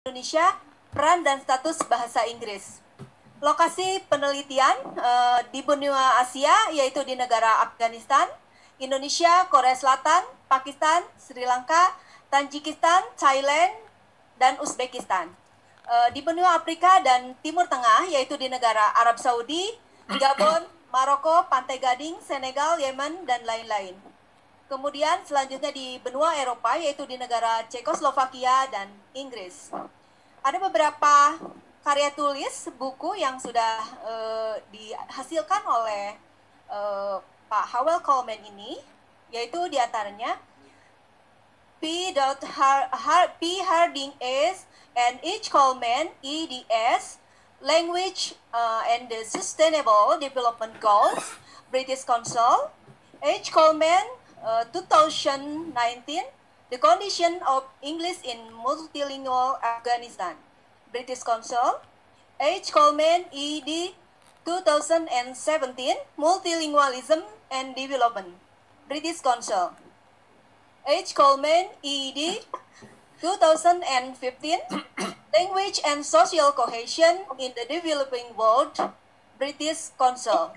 Indonesia, peran dan status bahasa Inggris. Lokasi penelitian di benua Asia, yaitu di negara Afghanistan, Indonesia, Korea Selatan, Pakistan, Sri Lanka, Tajikistan, Thailand, dan Uzbekistan. Di benua Afrika dan Timur Tengah, yaitu di negara Arab Saudi, Gabon, Maroko, Pantai Gading, Senegal, Yemen, dan lain-lain. Kemudian selanjutnya di benua Eropa, yaitu di negara Cekoslovakia dan Inggris. Ada beberapa karya tulis, buku yang sudah dihasilkan oleh Pak Howell Coleman ini, yaitu diantaranya P. Harding S. and H. Coleman eds, Language and the Sustainable Development Goals, British Council. H. Coleman 2019, The Condition of English in Multilingual Afghanistan, British Council. H. Coleman ed 2017, Multilingualism and Development, British Council. H. Coleman ed 2015, Language and Social Cohesion in the Developing World, British Council.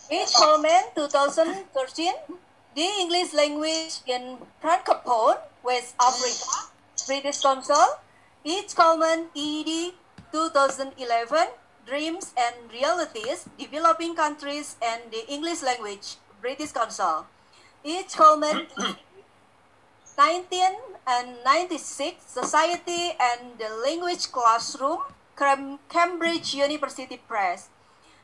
H. Coleman 2013, The English Language in Francophone West Africa, British Council. H. Coleman ed 2011, Dreams and Realities, Developing Countries and the English Language, British Council. H. Coleman 1996, Society and the Language Classroom, Cambridge University Press.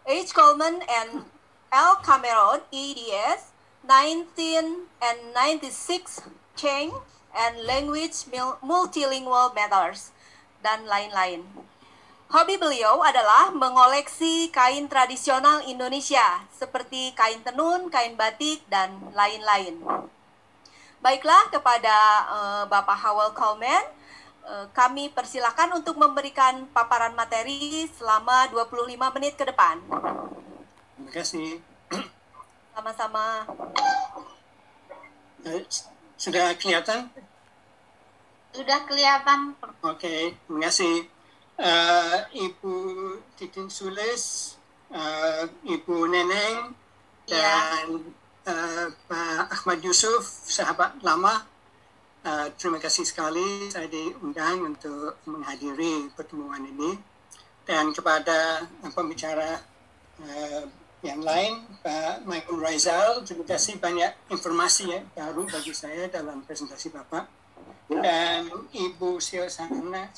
H. Coleman and L. Cameron eds, 1996, Change and Language Multilingual Matters, dan lain-lain. Hobi beliau adalah mengoleksi kain tradisional Indonesia, seperti kain tenun, kain batik, dan lain-lain. Baiklah, kepada Bapak Howell Coleman, kami persilakan untuk memberikan paparan materi selama 25 menit ke depan. Terima kasih. Sama-sama. Sudah kelihatan? Sudah kelihatan. Oke, terima kasih. Ibu Titin Sulis, Ibu Neneng, dan Pak Ahmad Yusuf, sahabat lama. Terima kasih sekali saya diundang untuk menghadiri pertemuan ini. Dan kepada pembicara yang lain, Pak Michael Rizal, terima kasih, banyak informasi yang baru bagi saya dalam presentasi Bapak. Dan Ibu Siusana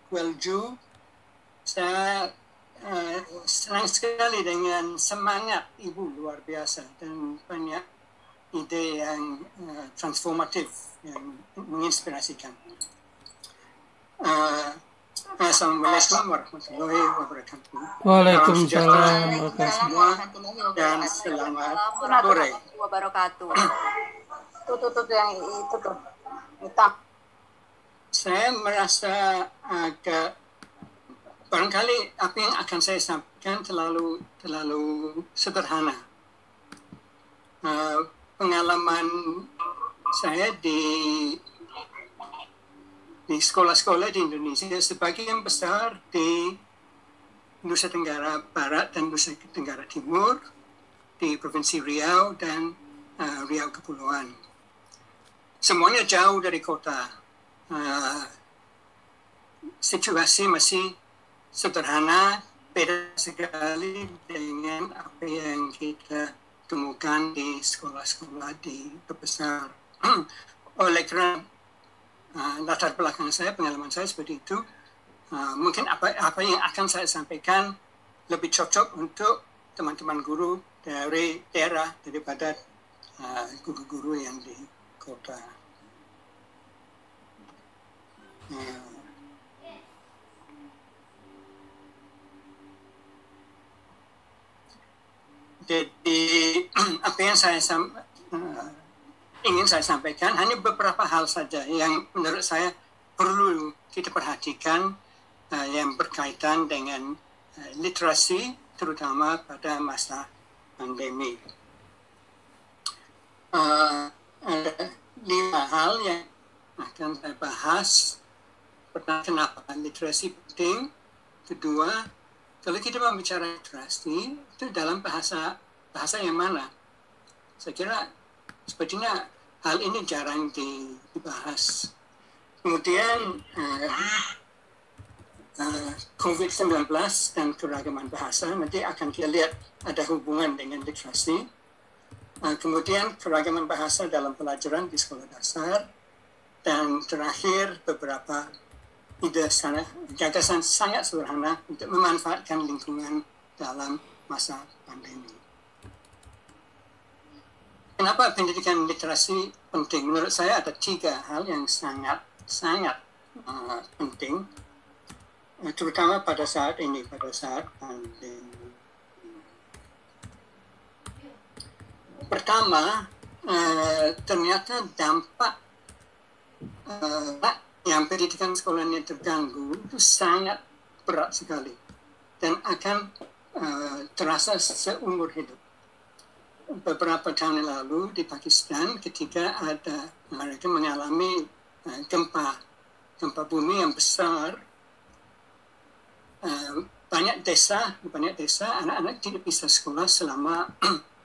Gwelju, saya senang sekali dengan semangat Ibu, luar biasa, dan banyak ide yang transformatif, yang menginspirasikan. Assalamualaikum warahmatullahi wabarakatuh. Waalaikumsalam warahmatullahi wabarakatuh. Dan selamat sore. Wabarakatuh. Tuh yang itu tuh. Hitam. Saya merasa agak barangkali apa yang akan saya sampaikan terlalu sederhana. Pengalaman saya di sekolah-sekolah di Indonesia sebagian besar di Nusa Tenggara Barat dan Nusa Tenggara Timur, di Provinsi Riau dan Riau Kepulauan. Semuanya jauh dari kota. Situasi masih sederhana, beda sekali dengan apa yang kita temukan di sekolah-sekolah di terbesar. Oleh kerana latar belakang saya, pengalaman saya seperti itu, mungkin apa yang akan saya sampaikan lebih cocok untuk teman-teman guru dari daerah daripada guru-guru yang di kota. Jadi apa yang ingin saya sampaikan hanya beberapa hal saja yang menurut saya perlu kita perhatikan, yang berkaitan dengan literasi, terutama pada masa pandemi. Ada 5 hal yang akan saya bahas. Pertama, kenapa literasi penting. Kedua, kalau kita membicara literasi, itu dalam bahasa yang mana? Saya kira sepertinya hal ini jarang dibahas. Kemudian COVID-19 dan keragaman bahasa, nanti akan kita lihat ada hubungan dengan literasi. Kemudian keragaman bahasa dalam pelajaran di sekolah dasar. Dan terakhir beberapa ide gagasan sangat sederhana untuk memanfaatkan lingkungan dalam masa pandemi. Kenapa pendidikan literasi penting? Menurut saya ada 3 hal yang sangat penting, terutama pada saat ini, pada saat pandemi. Pertama, ternyata dampak yang pendidikan sekolahnya terganggu itu sangat berat sekali dan akan terasa seumur hidup. Beberapa tahun lalu di Pakistan, ketika mereka mengalami gempa bumi yang besar, banyak desa anak-anak tidak bisa sekolah selama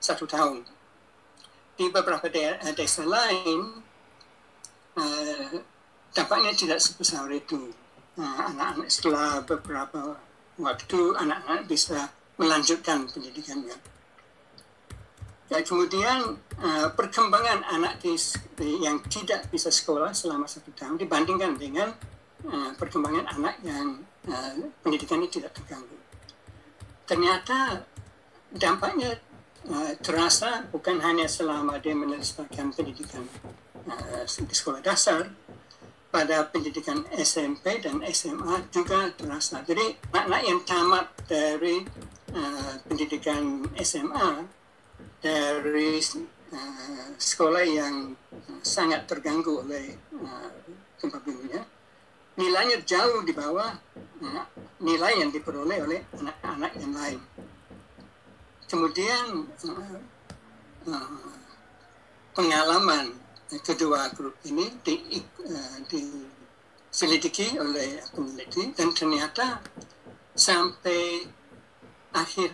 1 tahun. Di beberapa desa lain, dampaknya tidak sebesar itu. Anak-anak setelah beberapa waktu, anak-anak bisa melanjutkan pendidikannya. Dan kemudian perkembangan anak yang tidak bisa sekolah selama 1 tahun dibandingkan dengan perkembangan anak yang pendidikannya tidak terganggu. Ternyata dampaknya terasa bukan hanya selama dia menyelesaikan pendidikan di sekolah dasar, pada pendidikan SMP dan SMA juga terasa. Jadi anak-anak yang tamat dari pendidikan SMA dari sekolah yang sangat terganggu oleh gempa buminya, nilainya jauh di bawah nilai yang diperoleh oleh anak-anak yang lain. Kemudian pengalaman kedua grup ini diselidiki oleh peneliti, dan ternyata sampai akhir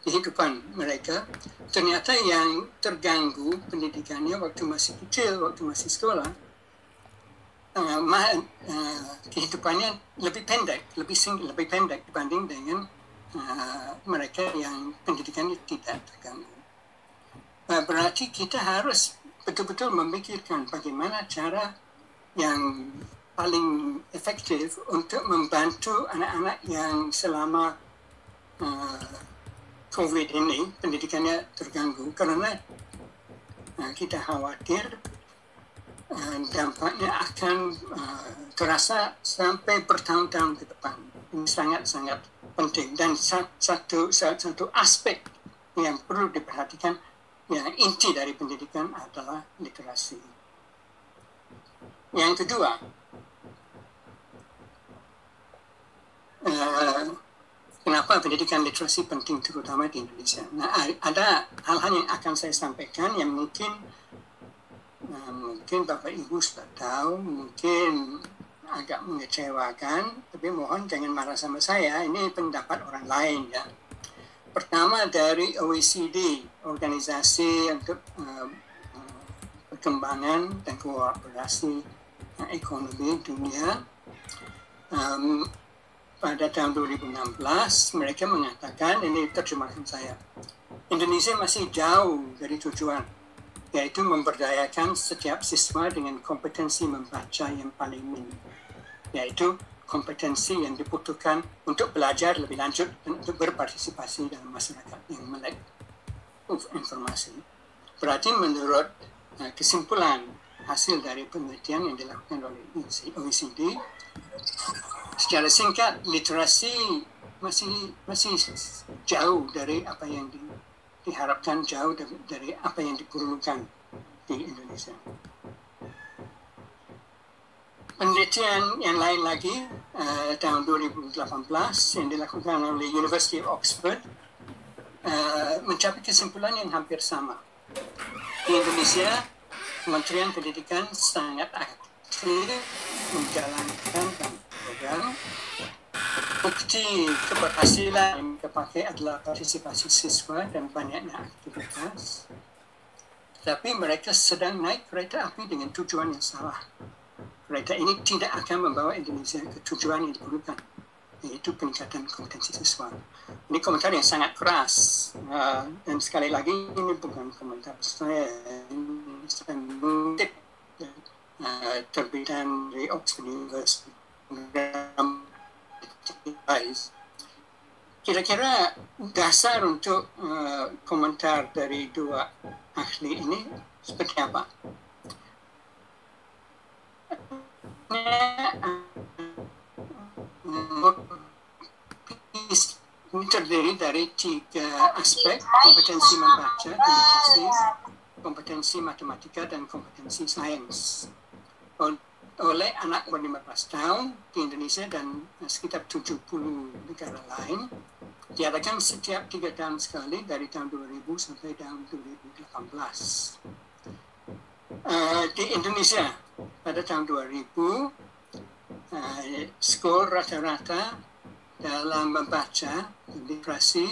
kehidupan mereka, ternyata yang terganggu pendidikannya waktu masih kecil, waktu masih sekolah, kehidupannya lebih pendek dibanding dengan mereka yang pendidikannya tidak terganggu. Berarti kita harus betul-betul memikirkan bagaimana cara yang paling efektif untuk membantu anak-anak yang selama COVID ini pendidikannya terganggu, karena kita khawatir dampaknya akan terasa sampai bertahun-tahun ke depan. Ini sangat-sangat penting, dan satu aspek yang perlu diperhatikan, yang inti dari pendidikan adalah literasi. Yang kedua, kenapa pendidikan literasi penting terutama di Indonesia? Nah, ada hal-hal yang akan saya sampaikan yang mungkin Bapak Ibu sudah tahu, mungkin agak mengecewakan, tapi mohon jangan marah sama saya, ini pendapat orang lain ya. Pertama, dari OECD, Organisasi untuk Perkembangan dan Kooperasi Ekonomi Dunia, pada tahun 2016 mereka mengatakan, ini terjemahan saya, Indonesia masih jauh dari tujuan, yaitu memberdayakan setiap siswa dengan kompetensi membaca yang paling minim, yaitu kompetensi yang dibutuhkan untuk belajar lebih lanjut dan untuk berpartisipasi dalam masyarakat yang melek informasi. Berarti menurut kesimpulan hasil dari penelitian yang dilakukan oleh OECD, secara singkat, literasi masih jauh dari apa yang diharapkan, jauh dari apa yang diperlukan di Indonesia. Penelitian yang lain lagi tahun 2018 yang dilakukan oleh University of Oxford mencapai kesimpulan yang hampir sama. Di Indonesia, Kementerian Pendidikan sangat aktif menjalankan program. Bukti keberhasilan yang dipakai adalah partisipasi siswa dan banyaknya aktivitas. Tapi mereka sedang naik kereta api dengan tujuan yang salah. Kereta ini tidak akan membawa Indonesia ke tujuan yang diperlukan, yaitu peningkatan kompetensi siswa. Ini komentar yang sangat keras. Dan sekali lagi, ini bukan komentar saya. Saya mengutip terbitan dari Oxford University. Kira-kira dasar untuk komentar dari dua ahli ini seperti apa? Ini terdiri dari 3 aspek: kompetensi membaca, literasi, kompetensi matematika, dan kompetensi sains. Oleh anak ber-15 tahun di Indonesia dan sekitar 70 negara lain, diadakan setiap 3 tahun sekali dari tahun 2000 sampai tahun 2018. Di Indonesia pada tahun 2000, skor rata-rata dalam membaca literasi,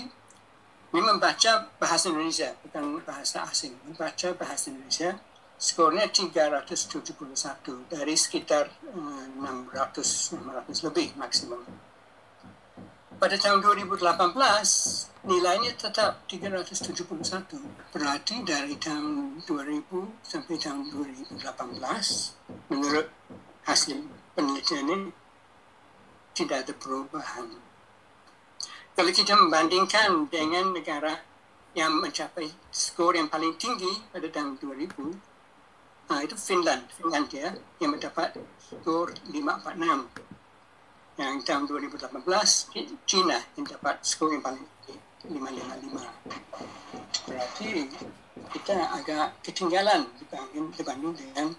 ini membaca bahasa Indonesia, bukan bahasa asing, membaca bahasa Indonesia, skornya 371 dari sekitar 600 lebih maksimum. Pada tahun 2018, nilainya tetap 371. Berarti dari tahun 2000 sampai tahun 2018, menurut hasil penelitian ini, tidak ada perubahan. Kalau kita membandingkan dengan negara yang mencapai skor yang paling tinggi pada tahun 2000, itu Finlandia yang mendapat skor 546. Yang tahun 2018, China yang dapat skor yang paling tinggi, 555. Berarti kita agak ketinggalan dibanding dengan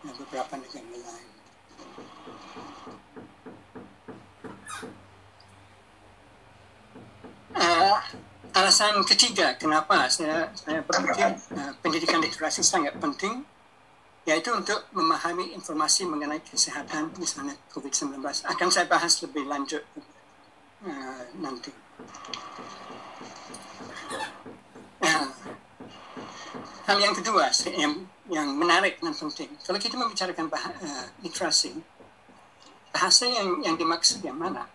beberapa negara lain. Alasan ketiga kenapa saya berpikir pendidikan literasi sangat penting, yaitu untuk memahami informasi mengenai kesehatan, misalnya COVID-19. Akan saya bahas lebih lanjut nanti. Hal yang kedua yang menarik dan penting, kalau kita membicarakan literasi, bahasa yang dimaksud yang mana?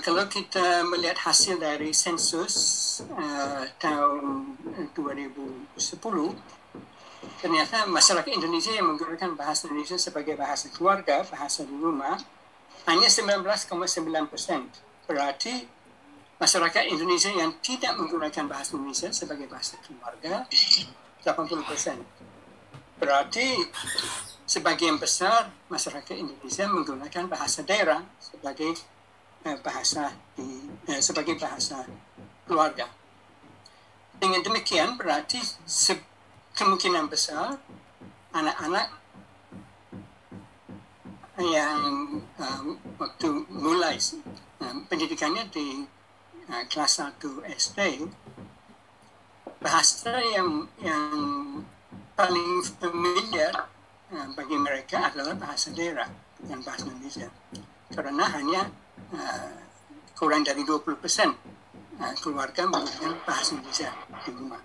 Kalau kita melihat hasil dari sensus tahun 2010, ternyata masyarakat Indonesia yang menggunakan bahasa Indonesia sebagai bahasa keluarga, bahasa di rumah, hanya 19,9%. Berarti masyarakat Indonesia yang tidak menggunakan bahasa Indonesia sebagai bahasa keluarga, 80%. Berarti sebagian besar masyarakat Indonesia menggunakan bahasa daerah sebagai sebagai bahasa keluarga. Dengan demikian berarti kemungkinan besar anak-anak yang waktu mulai pendidikannya di kelas 1 SD, bahasa yang paling familiar bagi mereka adalah bahasa daerah, bukan bahasa Indonesia. Karena hanya kurang dari 20% keluarga menggunakan bahasa Indonesia di rumah.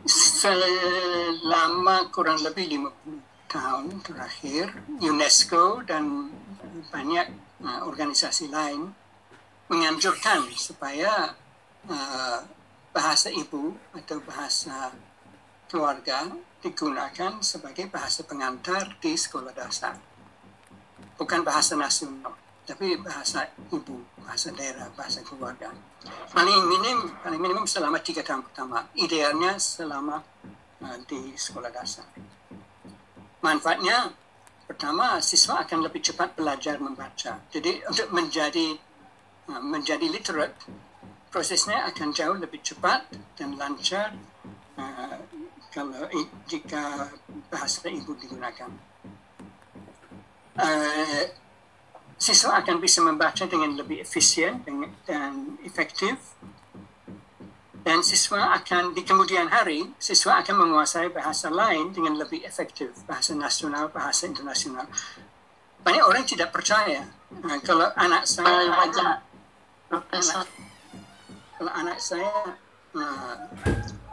Selama kurang lebih 50 tahun terakhir, UNESCO dan banyak organisasi lain menganjurkan supaya bahasa ibu atau bahasa keluarga digunakan sebagai bahasa pengantar di sekolah dasar. Bukan bahasa nasional, tapi bahasa ibu, bahasa daerah, bahasa keluarga. Paling minimum selama 3 tahun pertama. Idealnya selama di sekolah dasar. Manfaatnya, pertama, siswa akan lebih cepat belajar membaca. Jadi untuk menjadi literate, prosesnya akan jauh lebih cepat dan lancar jika bahasa ibu digunakan. siswa akan bisa membaca dengan lebih efisien dan efektif. Dan siswa akan, di kemudian hari, siswa akan menguasai bahasa lain dengan lebih efektif, bahasa nasional, bahasa internasional. Banyak orang tidak percaya. Kalau anak saya, kalau anak saya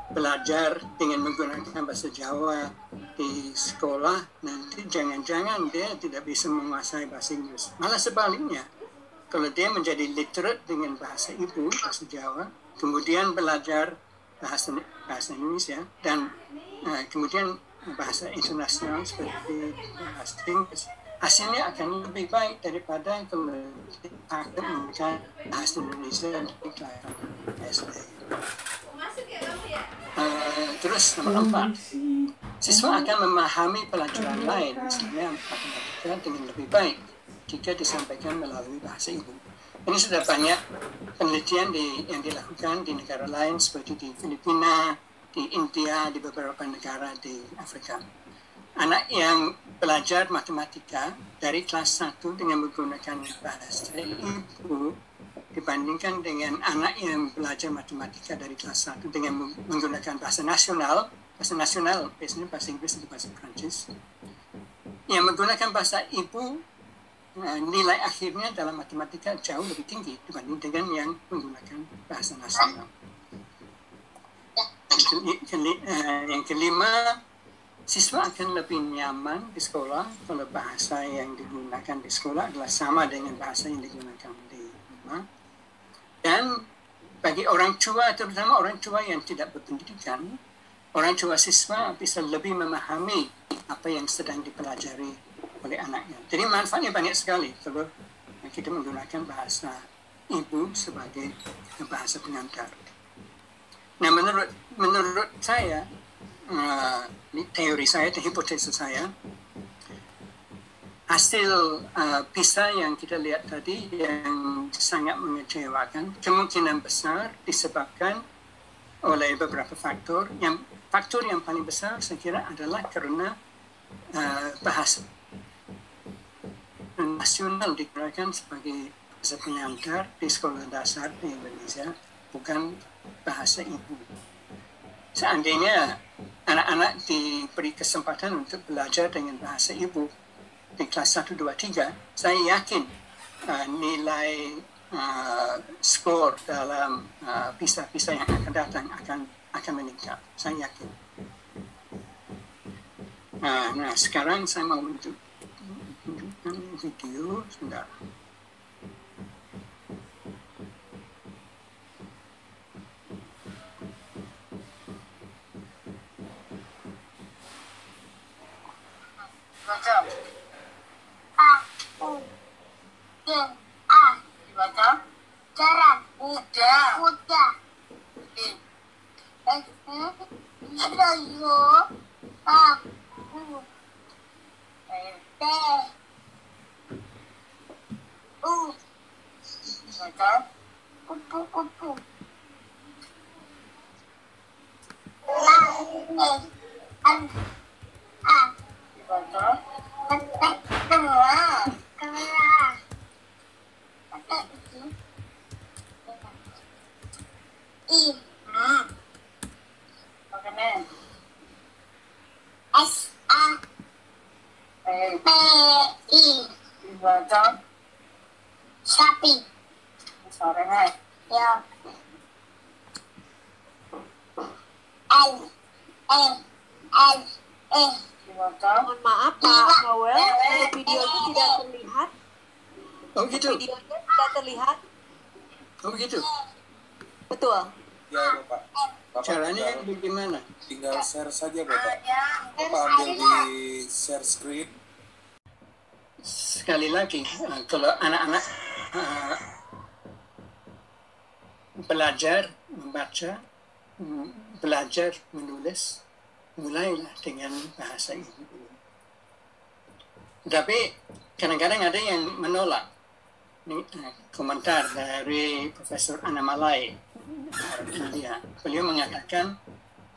belajar dengan menggunakan bahasa Jawa di sekolah, nanti jangan-jangan dia tidak bisa menguasai bahasa Inggris. Malah sebaliknya, kalau dia menjadi literate dengan bahasa ibu, bahasa Jawa, kemudian belajar bahasa Indonesia, dan kemudian bahasa internasional seperti bahasa Inggris, hasilnya akan lebih baik daripada kalau dia menggunakan bahasa Indonesia di kelas SD. Terus nomor 4, siswa akan memahami pelajaran lain, misalnya matematika, dengan lebih baik jika disampaikan melalui bahasa ibu. Ini sudah banyak penelitian yang dilakukan di negara lain seperti di Filipina, di India, di beberapa negara di Afrika. Anak yang belajar matematika dari kelas 1 dengan menggunakan bahasa ibu dibandingkan dengan anak yang belajar matematika dari kelas 1 dengan menggunakan bahasa nasional biasanya bahasa Inggris atau bahasa Prancis, yang menggunakan bahasa ibu, nilai akhirnya dalam matematika jauh lebih tinggi dibanding dengan yang menggunakan bahasa nasional. Yang kelima, siswa akan lebih nyaman di sekolah kalau bahasa yang digunakan di sekolah adalah sama dengan bahasa yang digunakan di rumah. Dan bagi orang tua, terutama orang tua yang tidak berpendidikan, orang tua siswa bisa lebih memahami apa yang sedang dipelajari oleh anaknya. Jadi manfaatnya banyak sekali kalau kita menggunakan bahasa ibu sebagai bahasa pengantar. Nah, menurut saya, teori saya, hipotesis saya, hasil PISA yang kita lihat tadi yang sangat mengecewakan, kemungkinan besar disebabkan oleh beberapa faktor. Faktor yang paling besar saya kira adalah karena bahasa nasional digunakan sebagai bahasa pengantar di sekolah dasar di Indonesia, bukan bahasa ibu. Seandainya anak-anak diberi kesempatan untuk belajar dengan bahasa ibu di kelas 1, 2, 3, saya yakin nilai skor dalam PISA yang akan datang akan meningkat. Saya yakin. Nah, sekarang saya mau tunjukkan video sebentar. Baca. A, U, D, A. Dibaca. Jaran. Kuda. Kuda. S, yo, A, U, T, U. Baca. Kupu-kupu. A, Dibaca. Kerak. Kerak. I. Bagaimana? S, A, P, I. Dibaca. Sapi. Suaranya. Ya. L, E, L, E. Mohon maaf Pak Noel, video itu tidak terlihat. Oh gitu. Videonya tidak terlihat. Oh gitu. Betul. Ya Bapak. Caranya bagaimana? Tinggal share saja Bapak. Bapak ambil di share screen. Sekali lagi, kalau anak-anak belajar membaca, belajar menulis, mulailah dengan bahasa ibu. Tapi kadang-kadang ada yang menolak. Ini komentar dari Profesor Anamalai. Beliau mengatakan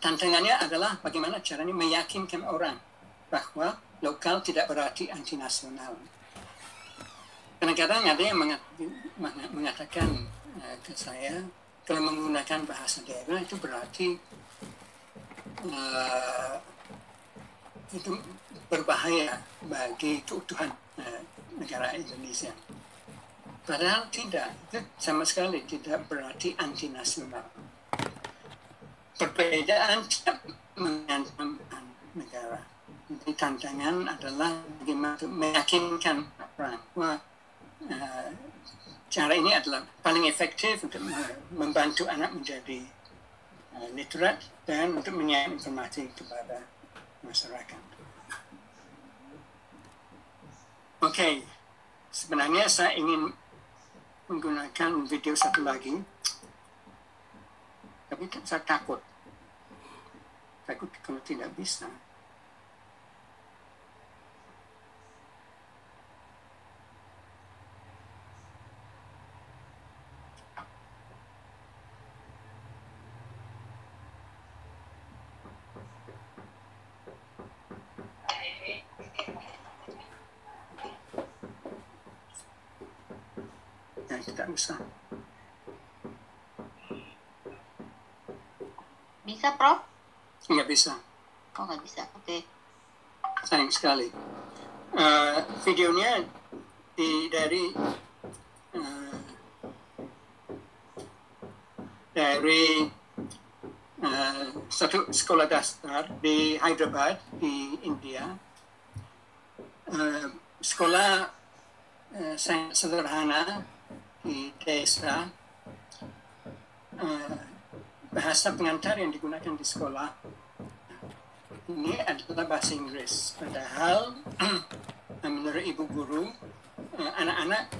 tantangannya adalah bagaimana caranya meyakinkan orang bahwa lokal tidak berarti anti nasional. kadang-kadang ada yang mengatakan ke saya, kalau menggunakan bahasa daerah itu berarti itu berbahaya bagi keutuhan negara Indonesia. Padahal tidak, itu sama sekali tidak berarti anti nasional. Perbedaan tidak mengancam negara. Jadi tantangan adalah bagaimana meyakinkan orang bahwa cara ini adalah paling efektif untuk membantu anak menjadi literat dan untuk menyampaikan informasi kepada masyarakat. Oke, sebenarnya saya ingin menggunakan video satu lagi, tapi saya takut kalau tidak bisa. Tidak usah. Bisa, Prof? Nggak bisa. Oh, nggak bisa. Oke. Sayang sekali. Videonya dari satu sekolah dasar di Hyderabad di India. Sekolah sangat sederhana di desa. Bahasa pengantar yang digunakan di sekolah ini adalah bahasa Inggris. Padahal menurut ibu guru, anak-anak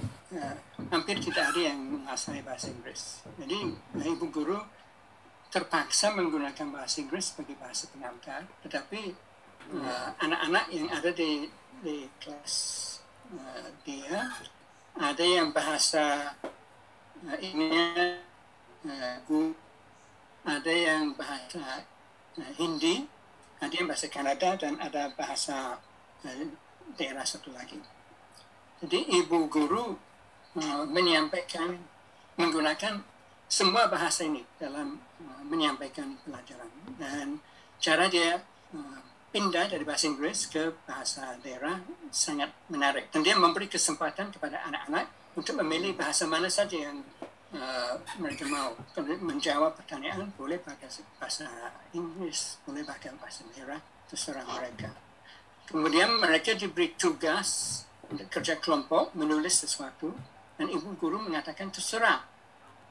hampir tidak ada yang menguasai bahasa Inggris. Jadi ibu guru terpaksa menggunakan bahasa Inggris sebagai bahasa pengantar. Tetapi anak-anak yang ada di kelas dia, ada yang bahasa ada yang bahasa Hindi, ada yang bahasa Kanada, dan ada bahasa daerah satu lagi. Jadi ibu guru menyampaikan menggunakan semua bahasa ini dalam menyampaikan pelajaran, dan cara dia pindah dari bahasa Inggris ke bahasa daerah sangat menarik, dan dia memberi kesempatan kepada anak-anak untuk memilih bahasa mana saja yang mereka mau. Menjawab pertanyaan boleh pakai bahasa Inggris, boleh pakai bahasa daerah, terserah mereka. Kemudian mereka diberi tugas untuk kerja kelompok, menulis sesuatu, dan ibu guru mengatakan terserah,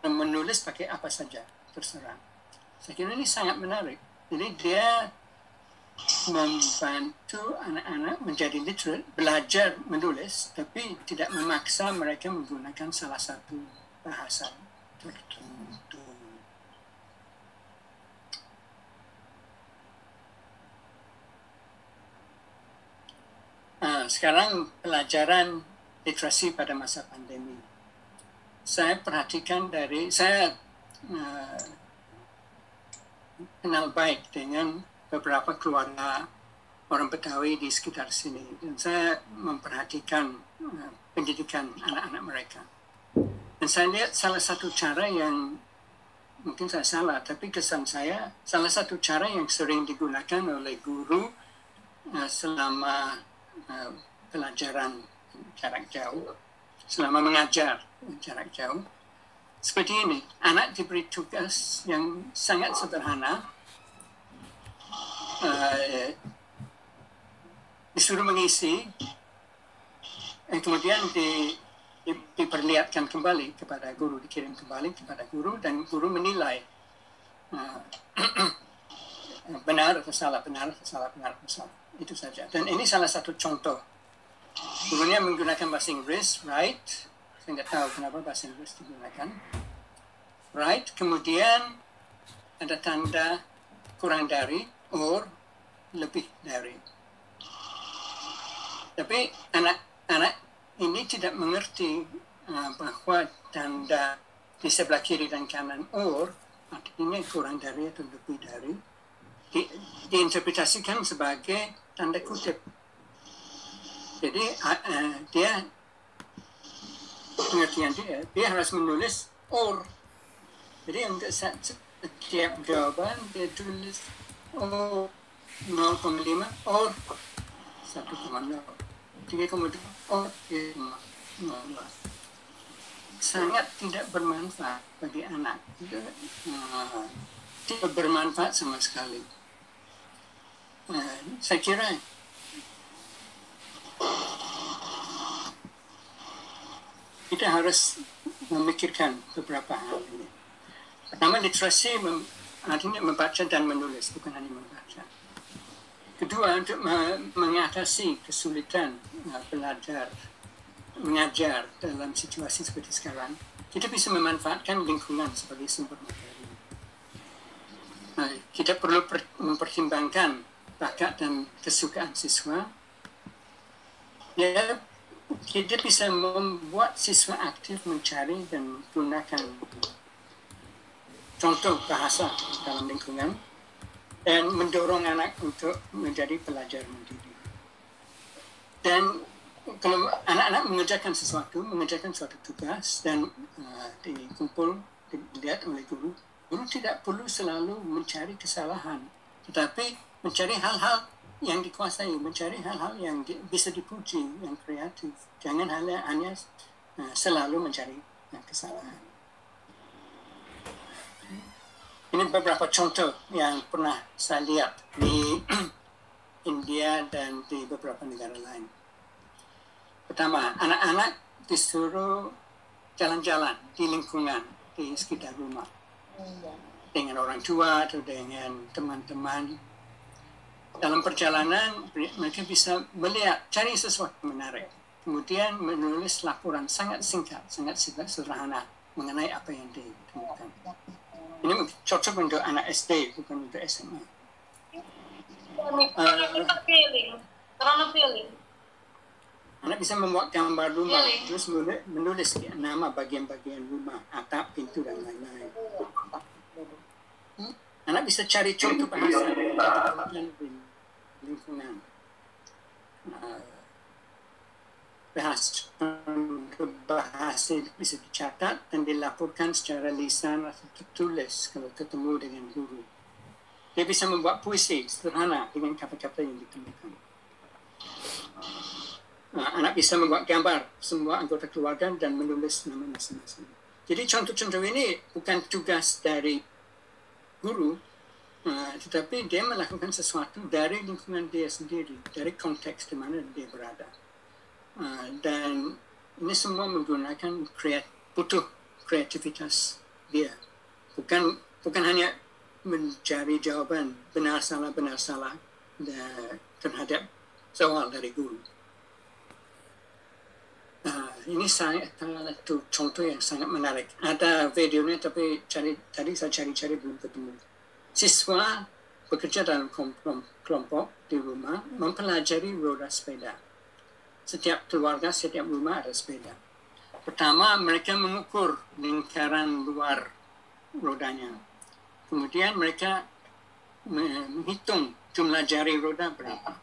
menulis pakai apa saja, terserah. Saya kira ini sangat menarik. Jadi dia membantu anak-anak menjadi literate, belajar menulis, tapi tidak memaksa mereka menggunakan salah satu bahasa tertentu. Sekarang pelajaran literasi pada masa pandemi. Saya perhatikan saya kenal baik dengan beberapa keluarga orang Betawi di sekitar sini, dan saya memperhatikan pendidikan anak-anak mereka. Dan saya lihat salah satu cara yang mungkin saya salah, tapi kesan saya salah satu cara yang sering digunakan oleh guru selama pelajaran jarak jauh, selama mengajar jarak jauh, seperti ini. Anak diberi tugas yang sangat sederhana, disuruh mengisi, kemudian diperlihatkan kembali kepada guru, dikirim kembali kepada guru, dan guru menilai benar atau salah, benar atau salah, benar atau salah. Itu saja. Dan ini salah satu contoh. Gurunya menggunakan bahasa Inggris, right? Saya nggak tahu kenapa bahasa Inggris digunakan. Right, kemudian ada tanda kurang dari, or lebih dari. Tapi anak-anak ini tidak mengerti bahwa tanda di sebelah kiri dan kanan or artinya kurang dari atau lebih dari diinterpretasikan sebagai tanda kutip. Jadi dia pengertian dia harus menulis or. Jadi untuk setiap jawaban dia tulis or 0,5 or 1,0, 3,2 or 3,0. Sangat tidak bermanfaat bagi anak. Tidak bermanfaat sama sekali. Saya kira kita harus memikirkan beberapa hal ini. Pertama, literasi artinya membaca dan menulis, bukan hanya membaca. Kedua, untuk mengatasi kesulitan mengajar dalam situasi seperti sekarang, kita bisa memanfaatkan lingkungan sebagai sumber materi. Kita perlu mempertimbangkan bakat dan kesukaan siswa. Ya, kita bisa membuat siswa aktif mencari dan menggunakan contoh bahasa dalam lingkungan dan mendorong anak untuk menjadi pelajar mandiri. Dan kalau anak-anak mengerjakan suatu tugas dan dilihat oleh guru tidak perlu selalu mencari kesalahan, tetapi mencari hal-hal yang dikuasai, mencari hal-hal yang bisa dipuji, yang kreatif. Jangan hanya selalu mencari kesalahan. Ini beberapa contoh yang pernah saya lihat di India dan di beberapa negara lain. Pertama, anak-anak disuruh jalan-jalan di lingkungan di sekitar rumah dengan orang tua atau dengan teman-teman. Dalam perjalanan mereka bisa melihat, cari sesuatu menarik, kemudian menulis laporan sangat singkat, sangat sederhana mengenai apa yang ditemukan. Ini cocok untuk anak SD, bukan untuk SMA. Anak bisa membuat gambar rumah, terus menulis nama bagian-bagian rumah, atap, pintu, dan lain-lain. Anak bisa cari contoh bahasa di lingkungan. Bahasa itu bisa dicatat dan dilaporkan secara lisan atau tertulis kalau ketemu dengan guru. Dia bisa membuat puisi sederhana dengan kata-kata yang ditemukan. Anak bisa membuat gambar semua anggota keluarga dan menulis nama masing-masing. Jadi contoh-contoh ini bukan tugas dari guru, tetapi dia melakukan sesuatu dari lingkungan dia sendiri, dari konteks di mana dia berada. Dan ini semua menggunakan butuh kreativitas dia. Bukan hanya mencari jawaban benar salah terhadap soal dari guru. Ini satu contoh yang sangat menarik. Ada videonya tapi tadi saya cari belum ketemu. Siswa bekerja dalam kelompok di rumah mempelajari roda sepeda. Setiap keluarga, setiap rumah ada sepeda. Pertama, mereka mengukur lingkaran luar rodanya. Kemudian mereka menghitung jumlah jari roda berapa.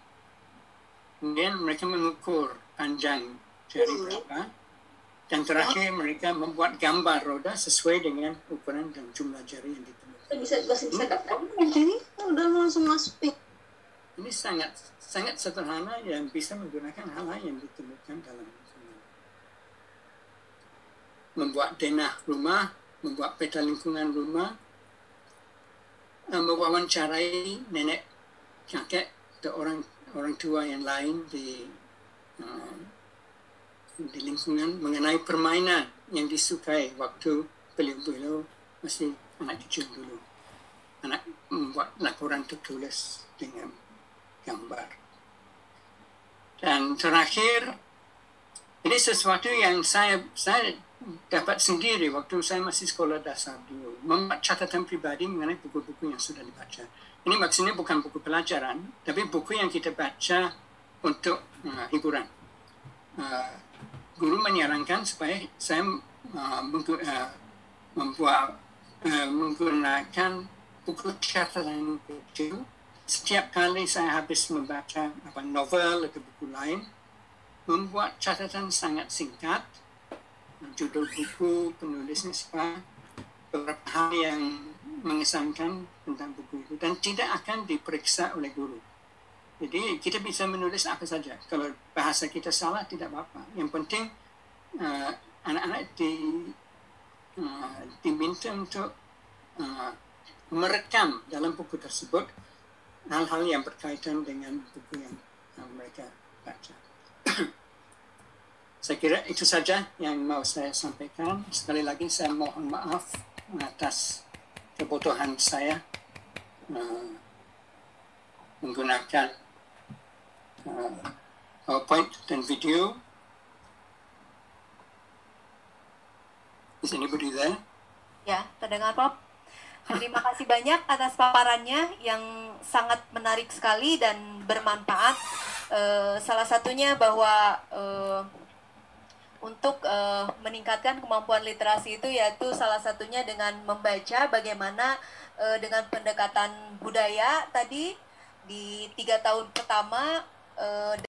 Kemudian mereka mengukur panjang jari berapa. Dan terakhir mereka membuat gambar roda sesuai dengan ukuran dan jumlah jari yang ditemukan. Bisa dapatkan ini udah langsung masuk. Ini sangat sederhana yang bisa menggunakan hal-hal yang ditemukan dalam lingkungan. Membuat denah rumah, membuat peta lingkungan rumah, mewawancarai nenek, kakek atau orang tua yang lain di lingkungan mengenai permainan yang disukai waktu beliau masih anak kecil dulu. Anak membuat laporan tertulis dengan gambar. Dan terakhir, ini sesuatu yang saya dapat sendiri waktu saya masih sekolah dasar dulu. Membuat catatan pribadi mengenai buku-buku yang sudah dibaca. Ini maksudnya bukan buku pelajaran, tapi buku yang kita baca untuk hiburan. Guru menyarankan supaya saya menggunakan buku catatan kecil. Setiap kali saya habis membaca novel atau buku lain, membuat catatan sangat singkat judul buku, penulisnya siapa, beberapa hal yang mengesankan tentang buku itu, dan tidak akan diperiksa oleh guru. Jadi kita bisa menulis apa saja. Kalau bahasa kita salah tidak apa-apa. Yang penting anak-anak diminta untuk merekam dalam buku tersebut hal-hal yang berkaitan dengan buku yang mereka baca. Saya kira itu saja yang mau saya sampaikan. Sekali lagi saya mohon maaf atas kebodohan saya menggunakan PowerPoint dan video. Is anybody there? Ya, terdengar Prof. Terima kasih banyak atas paparannya yang sangat menarik sekali dan bermanfaat. Salah satunya bahwa untuk meningkatkan kemampuan literasi itu yaitu salah satunya dengan membaca bagaimana dengan pendekatan budaya tadi di 3 tahun pertama